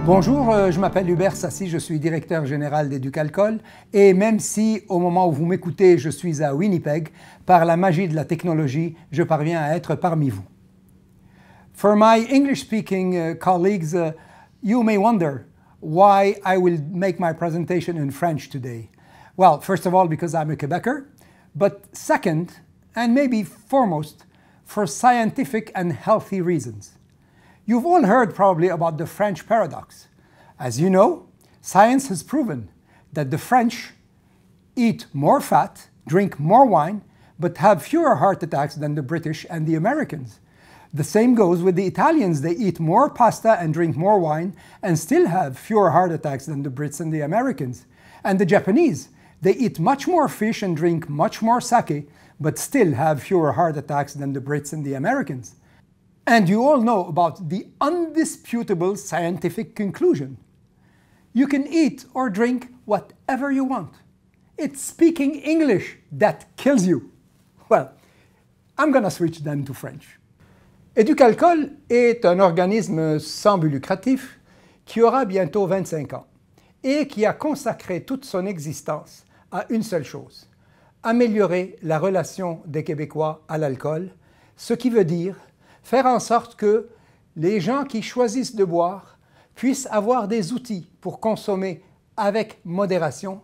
Bonjour, je m'appelle Hubert Sassi, je suis directeur général d'Éducalcool et même si au moment où vous m'écoutez, je suis à Winnipeg, par la magie de la technologie, je parviens à être parmi vous. For my English-speaking colleagues, you may wonder why I will make my presentation in French today. Well, first of all, because I'm a Quebecer, but second, and maybe foremost, for scientific and healthy reasons. You've all heard probably about the French paradox. As you know, science has proven that the French eat more fat, drink more wine, but have fewer heart attacks than the British and the Americans. The same goes with the Italians. They eat more pasta and drink more wine and still have fewer heart attacks than the Brits and the Americans. And the Japanese, they eat much more fish and drink much more sake, but still have fewer heart attacks than the Brits and the Americans. And you all know about the undisputable scientific conclusion. You can eat or drink whatever you want. It's speaking English that kills you. Well, I'm gonna switch then to French. Éducalcool est un organisme sans but lucratif qui aura bientôt 25 ans et qui a consacré toute son existence à une seule chose, améliorer la relation des Québécois à l'alcool, ce qui veut dire faire en sorte que les gens qui choisissent de boire puissent avoir des outils pour consommer avec modération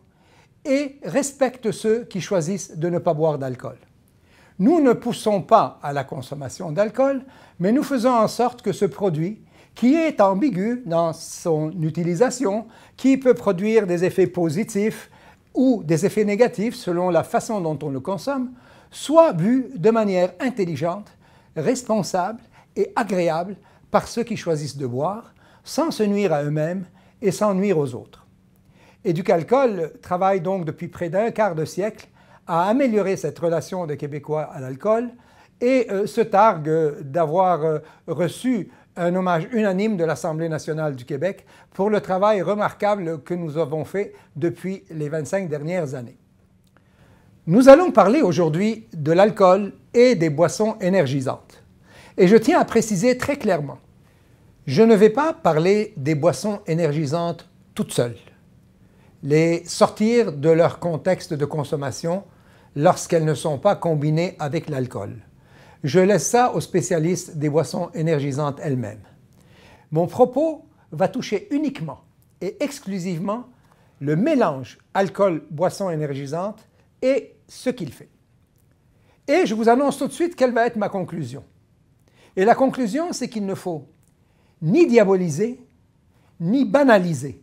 et respectent ceux qui choisissent de ne pas boire d'alcool. Nous ne poussons pas à la consommation d'alcool, mais nous faisons en sorte que ce produit, qui est ambigu dans son utilisation, qui peut produire des effets positifs ou des effets négatifs selon la façon dont on le consomme, soit bu de manière intelligente, responsable et agréable par ceux qui choisissent de boire, sans se nuire à eux-mêmes et sans nuire aux autres. Éducalcool travaille donc depuis près d'un quart de siècle à améliorer cette relation des Québécois à l'alcool et se targue d'avoir reçu un hommage unanime de l'Assemblée nationale du Québec pour le travail remarquable que nous avons fait depuis les 25 dernières années. Nous allons parler aujourd'hui de l'alcool et des boissons énergisantes. Et je tiens à préciser très clairement, je ne vais pas parler des boissons énergisantes toutes seules, les sortir de leur contexte de consommation lorsqu'elles ne sont pas combinées avec l'alcool. Je laisse ça aux spécialistes des boissons énergisantes elles-mêmes. Mon propos va toucher uniquement et exclusivement le mélange alcool-boissons énergisantes et ce qu'il fait. Et je vous annonce tout de suite quelle va être ma conclusion. Et la conclusion, c'est qu'il ne faut ni diaboliser, ni banaliser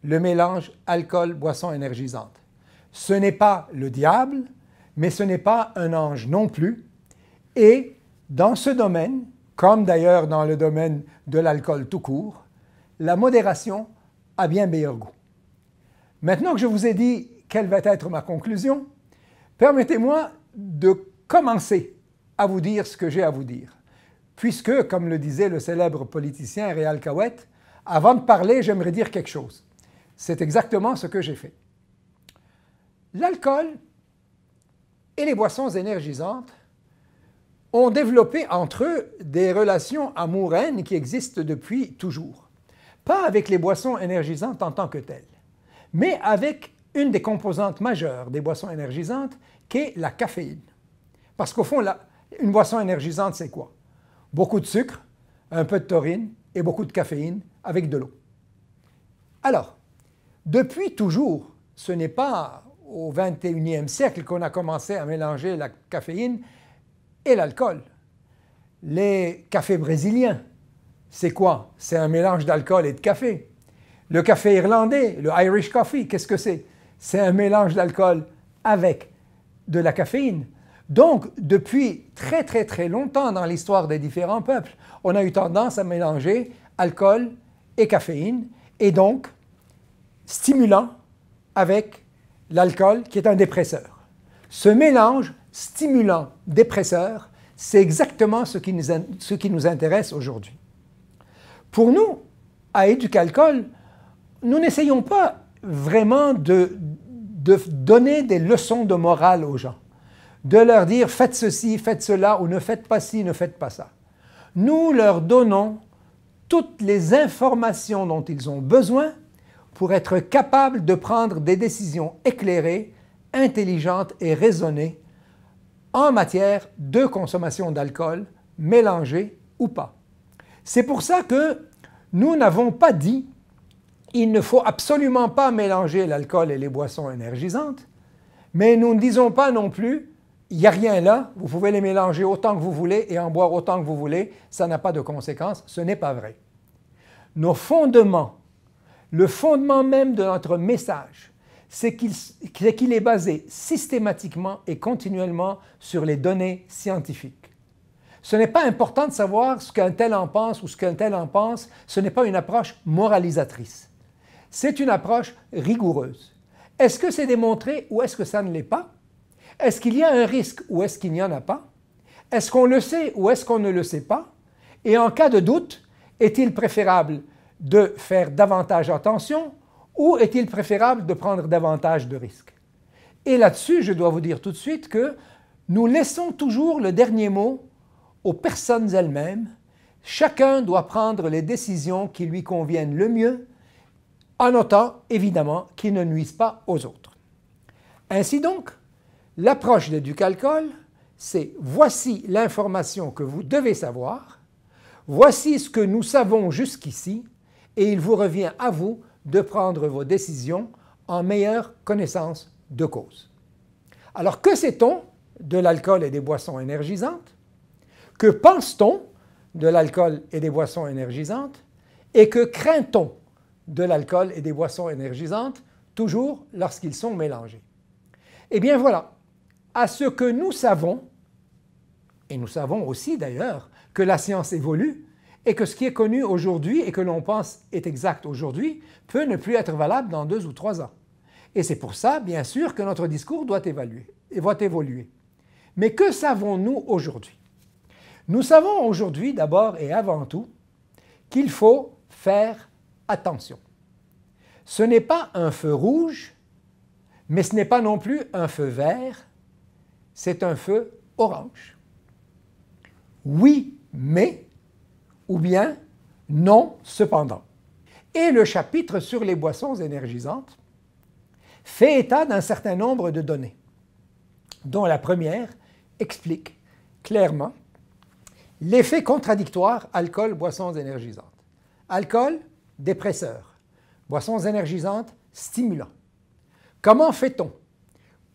le mélange alcool-boissons énergisantes. Ce n'est pas le diable, mais ce n'est pas un ange non plus. Et dans ce domaine, comme d'ailleurs dans le domaine de l'alcool tout court, la modération a bien meilleur goût. Maintenant que je vous ai dit quelle va être ma conclusion, permettez-moi de commencer à vous dire ce que j'ai à vous dire. Puisque, comme le disait le célèbre politicien Réal Cahouette, avant de parler, j'aimerais dire quelque chose. C'est exactement ce que j'ai fait. L'alcool et les boissons énergisantes ont développé entre eux des relations amour-haine qui existent depuis toujours. Pas avec les boissons énergisantes en tant que telles, mais avec une des composantes majeures des boissons énergisantes, qui est la caféine. Parce qu'au fond, une boisson énergisante, c'est quoi? Beaucoup de sucre, un peu de taurine et beaucoup de caféine avec de l'eau. Alors, depuis toujours, ce n'est pas au 21e siècle qu'on a commencé à mélanger la caféine et l'alcool. Les cafés brésiliens, c'est quoi? C'est un mélange d'alcool et de café. Le café irlandais, le Irish coffee, qu'est-ce que c'est? C'est un mélange d'alcool avec de la caféine. Donc, depuis très très très longtemps dans l'histoire des différents peuples, on a eu tendance à mélanger alcool et caféine, et donc stimulant avec l'alcool qui est un dépresseur. Ce mélange stimulant-dépresseur, c'est exactement ce qui nous intéresse aujourd'hui. Pour nous, à Éducalcool, nous n'essayons pas vraiment de donner des leçons de morale aux gens, de leur dire « faites ceci, faites cela » ou « ne faites pas ci, ne faites pas ça ». Nous leur donnons toutes les informations dont ils ont besoin pour être capables de prendre des décisions éclairées, intelligentes et raisonnées en matière de consommation d'alcool, mélangé ou pas. C'est pour ça que nous n'avons pas dit il ne faut absolument pas mélanger l'alcool et les boissons énergisantes, mais nous ne disons pas non plus il n'y a rien là, vous pouvez les mélanger autant que vous voulez et en boire autant que vous voulez, ça n'a pas de conséquences, ce n'est pas vrai. Nos fondements, le fondement même de notre message, c'est qu'il est basé systématiquement et continuellement sur les données scientifiques. Ce n'est pas important de savoir ce qu'un tel en pense ou ce qu'un tel en pense, ce n'est pas une approche moralisatrice. C'est une approche rigoureuse. Est-ce que c'est démontré ou est-ce que ça ne l'est pas? Est-ce qu'il y a un risque ou est-ce qu'il n'y en a pas? Est-ce qu'on le sait ou est-ce qu'on ne le sait pas? Et en cas de doute, est-il préférable de faire davantage attention ou est-il préférable de prendre davantage de risques? Et là-dessus, je dois vous dire tout de suite que nous laissons toujours le dernier mot aux personnes elles-mêmes. Chacun doit prendre les décisions qui lui conviennent le mieux, en notant évidemment qu'ils ne nuisent pas aux autres. Ainsi donc, l'approche d'Éducalcool, c'est voici l'information que vous devez savoir, voici ce que nous savons jusqu'ici, et il vous revient à vous de prendre vos décisions en meilleure connaissance de cause. Alors, que sait-on de l'alcool et des boissons énergisantes? Que pense-t-on de l'alcool et des boissons énergisantes? Et que craint-on de l'alcool et des boissons énergisantes, toujours lorsqu'ils sont mélangés? Eh bien voilà, à ce que nous savons, et nous savons aussi d'ailleurs que la science évolue et que ce qui est connu aujourd'hui et que l'on pense est exact aujourd'hui peut ne plus être valable dans 2 ou 3 ans. Et c'est pour ça, bien sûr, que notre discours doit évoluer. Mais que savons-nous aujourd'hui? Nous savons aujourd'hui d'abord et avant tout qu'il faut faire attention. Ce n'est pas un feu rouge, mais ce n'est pas non plus un feu vert, c'est un feu orange. Oui, mais, ou bien non, cependant. Et le chapitre sur les boissons énergisantes fait état d'un certain nombre de données, dont la première explique clairement l'effet contradictoire alcool-boissons énergisantes. Alcool, dépresseur. Boissons énergisantes, stimulant. Comment fait-on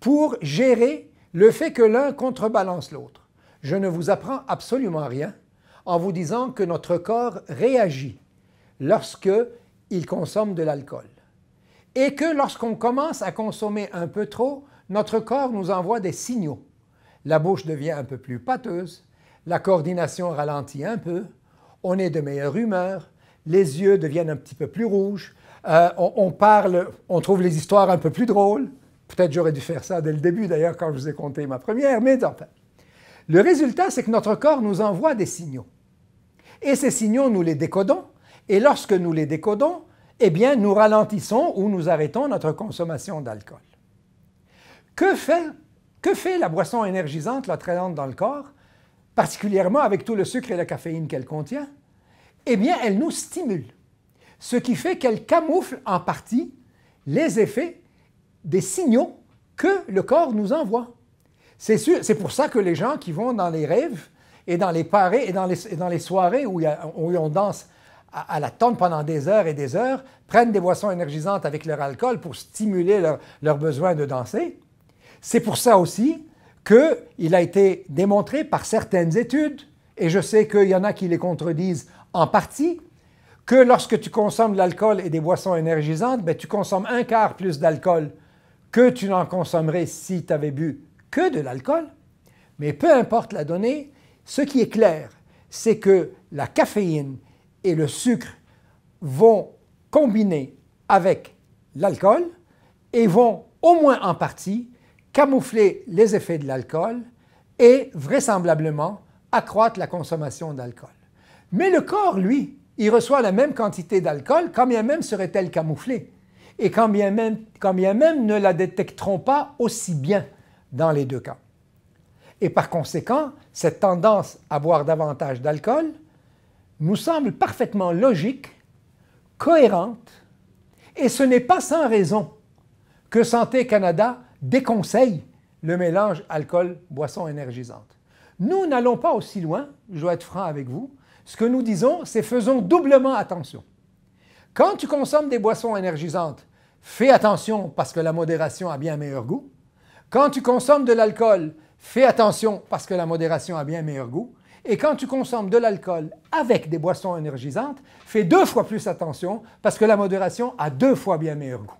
pour gérer le fait que l'un contrebalance l'autre? Je ne vous apprends absolument rien en vous disant que notre corps réagit lorsqu'il consomme de l'alcool. Et que lorsqu'on commence à consommer un peu trop, notre corps nous envoie des signaux. La bouche devient un peu plus pâteuse, la coordination ralentit un peu, on est de meilleure humeur, les yeux deviennent un petit peu plus rouges, on parle, on trouve les histoires un peu plus drôles. Peut-être j'aurais dû faire ça dès le début d'ailleurs quand je vous ai conté ma première, mais enfin. Le résultat, c'est que notre corps nous envoie des signaux. Et ces signaux, nous les décodons. Et lorsque nous les décodons, eh bien, nous ralentissons ou nous arrêtons notre consommation d'alcool. Que fait la boisson énergisante, la traînante dans le corps, particulièrement avec tout le sucre et la caféine qu'elle contient? Eh bien, elle nous stimule, ce qui fait qu'elle camoufle en partie les effets des signaux que le corps nous envoie. C'est pour ça que les gens qui vont dans les rêves et dans les parties et dans les soirées où on danse à la tonne pendant des heures et des heures, prennent des boissons énergisantes avec leur alcool pour stimuler leur besoin de danser. C'est pour ça aussi qu'il a été démontré par certaines études, et je sais qu'il y en a qui les contredisent en partie, que lorsque tu consommes de l'alcool et des boissons énergisantes, bien, tu consommes 1/4 plus d'alcool que tu n'en consommerais si tu avais bu que de l'alcool. Mais peu importe la donnée, ce qui est clair, c'est que la caféine et le sucre vont combiner avec l'alcool et vont, au moins en partie, camoufler les effets de l'alcool et vraisemblablement accroître la consommation d'alcool. Mais le corps, lui, il reçoit la même quantité d'alcool, quand bien même serait-elle camouflée, et quand bien même ne la détecteront pas aussi bien dans les 2 cas. Et par conséquent, cette tendance à boire davantage d'alcool nous semble parfaitement logique, cohérente, et ce n'est pas sans raison que Santé Canada déconseille le mélange alcool-boisson énergisante. Nous n'allons pas aussi loin, je dois être franc avec vous. Ce que nous disons, c'est faisons doublement attention. Quand tu consommes des boissons énergisantes, fais attention parce que la modération a bien meilleur goût. Quand tu consommes de l'alcool, fais attention parce que la modération a bien meilleur goût. Et quand tu consommes de l'alcool avec des boissons énergisantes, fais 2 fois plus attention parce que la modération a 2 fois bien meilleur goût.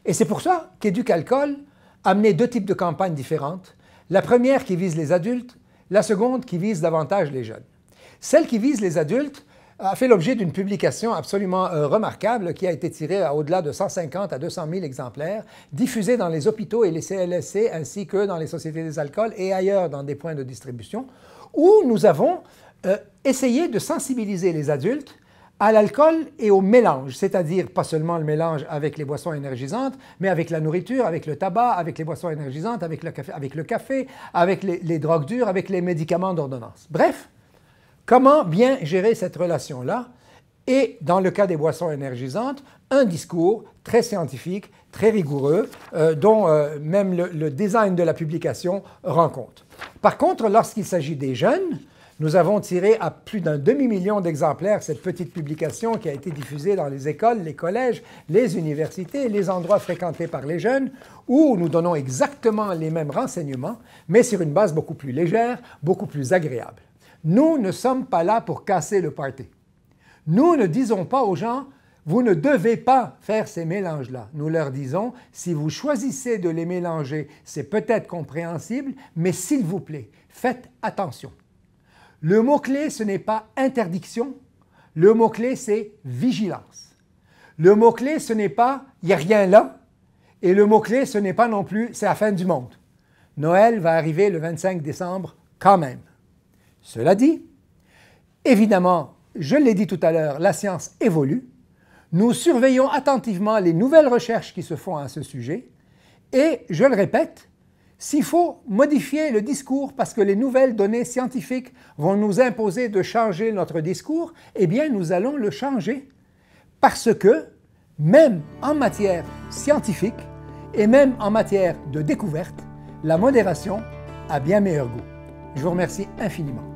Et c'est pour ça qu'Éducalcool a mené 2 types de campagnes différentes. La première qui vise les adultes, la seconde qui vise davantage les jeunes. Celle qui vise les adultes a fait l'objet d'une publication absolument remarquable qui a été tirée à au-delà de 150 à 200 000 exemplaires, diffusée dans les hôpitaux et les CLSC ainsi que dans les sociétés des alcools et ailleurs dans des points de distribution, où nous avons essayé de sensibiliser les adultes à l'alcool et au mélange, c'est-à-dire pas seulement le mélange avec les boissons énergisantes, mais avec la nourriture, avec le tabac, avec les boissons énergisantes, avec le café, avec les drogues dures, avec les médicaments d'ordonnance. Bref, comment bien gérer cette relation-là? Et dans le cas des boissons énergisantes, un discours très scientifique, très rigoureux, dont même le design de la publication rend compte. Par contre, lorsqu'il s'agit des jeunes, nous avons tiré à plus d'un demi-million d'exemplaires cette petite publication qui a été diffusée dans les écoles, les collèges, les universités, les endroits fréquentés par les jeunes, où nous donnons exactement les mêmes renseignements, mais sur une base beaucoup plus légère, beaucoup plus agréable. Nous ne sommes pas là pour casser le party. Nous ne disons pas aux gens « vous ne devez pas faire ces mélanges-là ». Nous leur disons « si vous choisissez de les mélanger, c'est peut-être compréhensible, mais s'il vous plaît, faites attention ». Le mot-clé, ce n'est pas interdiction, le mot-clé, c'est vigilance. Le mot-clé, ce n'est pas « il n'y a rien là », et le mot-clé, ce n'est pas non plus « c'est la fin du monde ». Noël va arriver le 25 décembre quand même. Cela dit, évidemment, je l'ai dit tout à l'heure, la science évolue. Nous surveillons attentivement les nouvelles recherches qui se font à ce sujet et, je le répète, s'il faut modifier le discours parce que les nouvelles données scientifiques vont nous imposer de changer notre discours, eh bien, nous allons le changer parce que, même en matière scientifique et même en matière de découverte, la modération a bien meilleur goût. Je vous remercie infiniment.